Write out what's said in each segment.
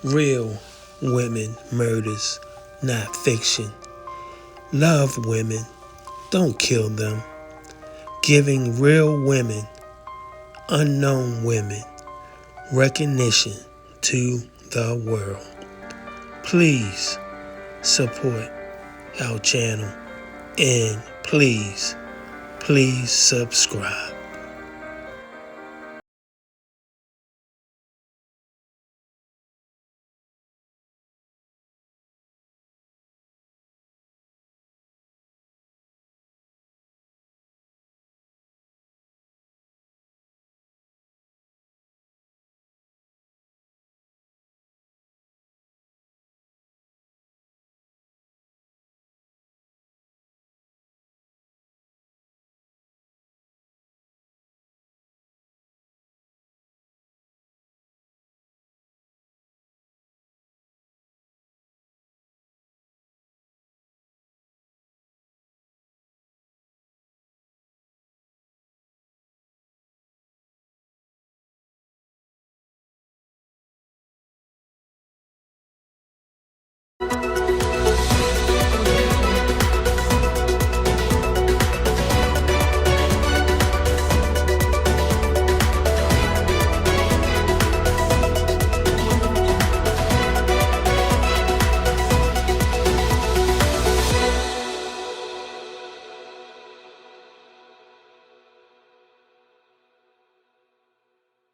Real women murders, not fiction. Love women, don't kill them. Giving real women, unknown women, recognition to the world. Please support our channel and please subscribe.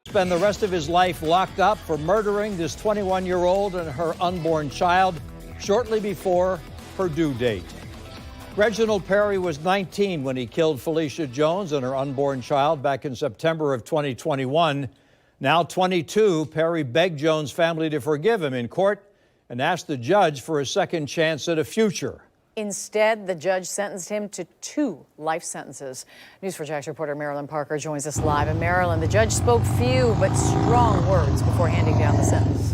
Spend the rest of his life locked up for murdering this 21-year-old and her unborn child shortly before her due date. Reginald Perry was 19 when he killed Felicia Jones and her unborn child back in September of 2021. Now 22, Perry begged Jones' family to forgive him in court and asked the judge for a second chance at a future. Instead, the judge sentenced him to 2 life sentences. News4Jax reporter Marilyn Parker joins us live. In Maryland, the judge spoke few but strong words before handing down the sentence.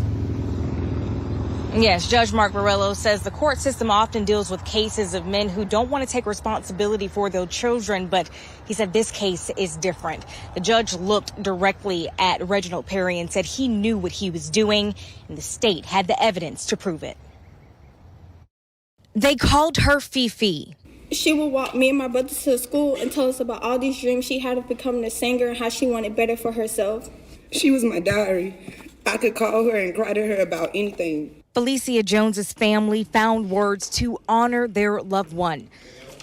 Yes, Judge Mark Borrello says the court system often deals with cases of men who don't want to take responsibility for their children, but he said this case is different. The judge looked directly at Reginald Perry and said he knew what he was doing, and the state had the evidence to prove it. They called her Fifi. She would walk me and my brother to school and tell us about all these dreams she had of becoming a singer and how she wanted better for herself. She was my diary. I could call her and cry to her about anything. Felicia Jones's family found words to honor their loved one.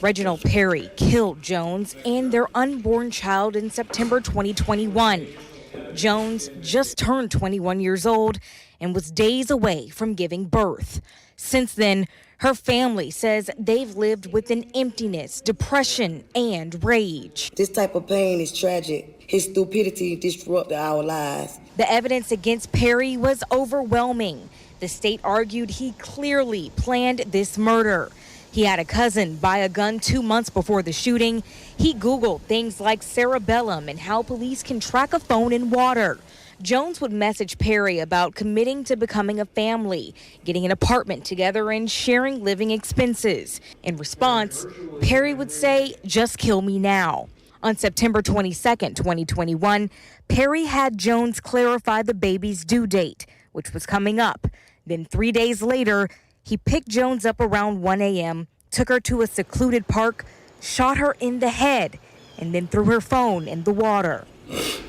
Reginald Perry killed Jones and their unborn child in September 2021. Jones just turned 21 years old and was days away from giving birth. Since then, her family says they've lived with an emptiness, depression, and rage. This type of pain is tragic. His stupidity disrupted our lives. The evidence against Perry was overwhelming. The state argued he clearly planned this murder. He had a cousin buy a gun 2 months before the shooting. He Googled things like cerebellum and how police can track a phone in water. Jones would message Perry about committing to becoming a family, getting an apartment together, and sharing living expenses. In response, Perry would say, "Just kill me now." On September 22nd, 2021, Perry had Jones clarify the baby's due date, which was coming up. Then 3 days later, he picked Jones up around 1 a.m., took her to a secluded park, shot her in the head, and then threw her phone in the water.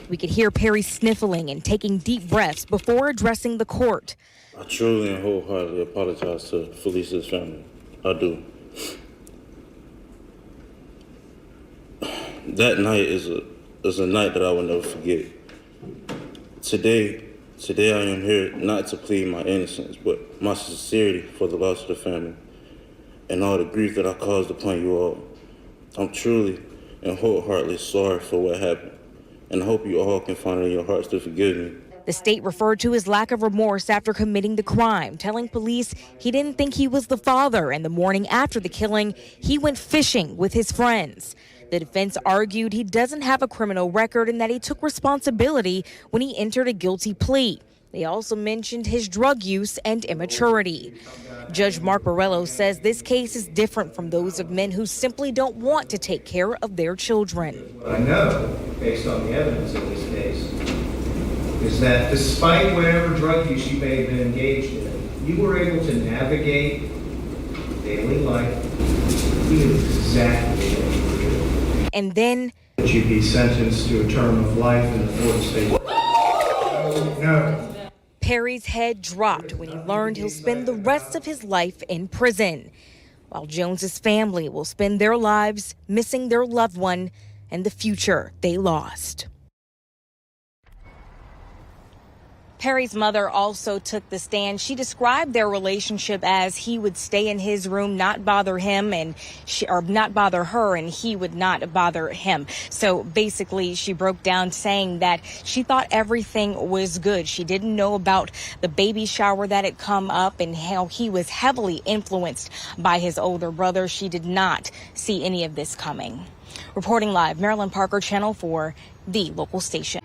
We could hear Perry sniffling and taking deep breaths before addressing the court. I truly and wholeheartedly apologize to Felicia's family. I do. That night is a night that I will never forget. Today I am here not to plead my innocence, but my sincerity for the loss of the family and all the grief that I caused upon you all. I'm truly and wholeheartedly sorry for what happened, and I hope you all can find it in your hearts to forgive me. The state referred to his lack of remorse after committing the crime, telling police he didn't think he was the father, and the morning after the killing, he went fishing with his friends. The defense argued he doesn't have a criminal record and that he took responsibility when he entered a guilty plea. They also mentioned his drug use and immaturity. Judge Mark Borrello says this case is different from those of men who simply don't want to take care of their children. What I know, based on the evidence of this case, is that despite whatever drug use you may have been engaged in, you were able to navigate daily life, do exactly what you were doing. And then That you'd be sentenced to a term of life in the Florida state. No. Perry's head dropped when he learned he'll spend the rest of his life in prison, while Jones's family will spend their lives missing their loved one and the future they lost. Perry's mother also took the stand. She described their relationship as he would stay in his room, not bother him, or not bother her, and he would not bother him. So basically, she broke down saying that she thought everything was good. She didn't know about the baby shower that had come up and how he was heavily influenced by his older brother. She did not see any of this coming. Reporting live, Marilyn Parker, Channel 4, the local station.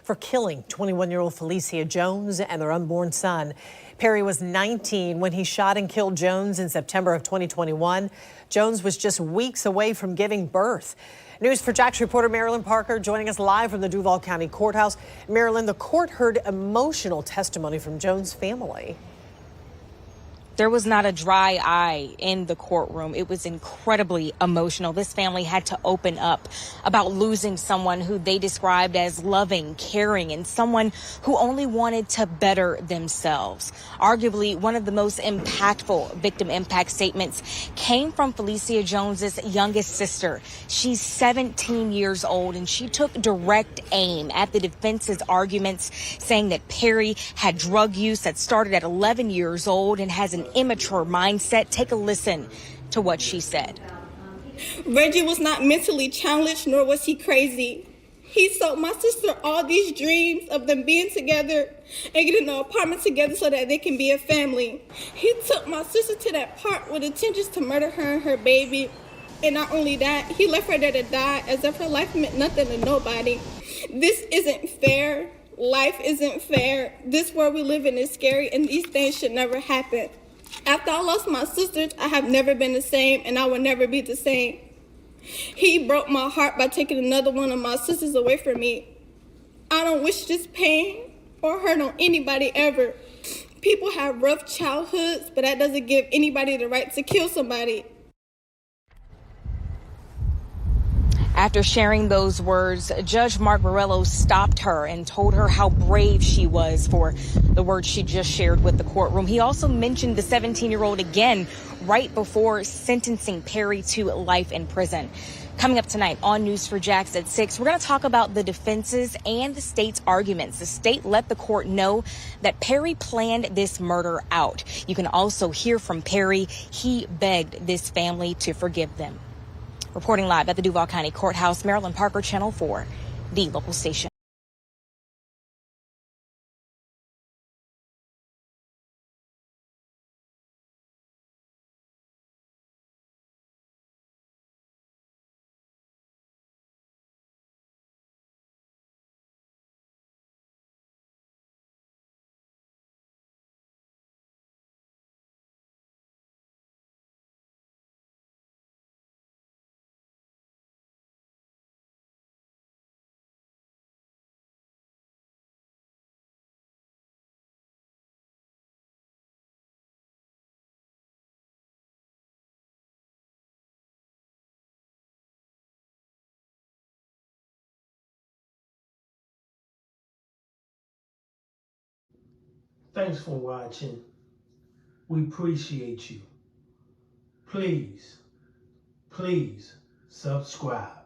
For killing 21-year-old Felicia Jones and their unborn son. Perry was 19 when he shot and killed Jones in September of 2021. Jones was just weeks away from giving birth. News for Jax reporter Marilyn Parker joining us live from the Duval County Courthouse. Marilyn, the court heard emotional testimony from Jones' family. There was not a dry eye in the courtroom. It was incredibly emotional. This family had to open up about losing someone who they described as loving, caring, and someone who only wanted to better themselves. Arguably, one of the most impactful victim impact statements came from Felicia Jones's youngest sister. She's 17 years old, and she took direct aim at the defense's arguments, saying that Perry had drug use that started at 11 years old and has an immature mindset. Take a listen to what she said. Reggie was not mentally challenged, nor was he crazy. He sold my sister all these dreams of them being together and getting an apartment together so that they can be a family. He took my sister to that park with intentions to murder her and her baby. And not only that, he left her there to die as if her life meant nothing to nobody. This isn't fair. Life isn't fair. This world we live in is scary, and these things should never happen. After I lost my sisters, I have never been the same, and I will never be the same. He broke my heart by taking another one of my sisters away from me. I don't wish this pain or hurt on anybody ever. People have rough childhoods, but that doesn't give anybody the right to kill somebody. After sharing those words, Judge Mark Morello stopped her and told her how brave she was for the words she just shared with the courtroom. He also mentioned the 17-year-old again right before sentencing Perry to life in prison. Coming up tonight on News for Jax at 6, we're going to talk about the defenses and the state's arguments. The state let the court know that Perry planned this murder out. You can also hear from Perry. He begged this family to forgive them. Reporting live at the Duval County Courthouse, Marilyn Parker, Channel 4, the local station. Thanks for watching. We appreciate you. Please subscribe.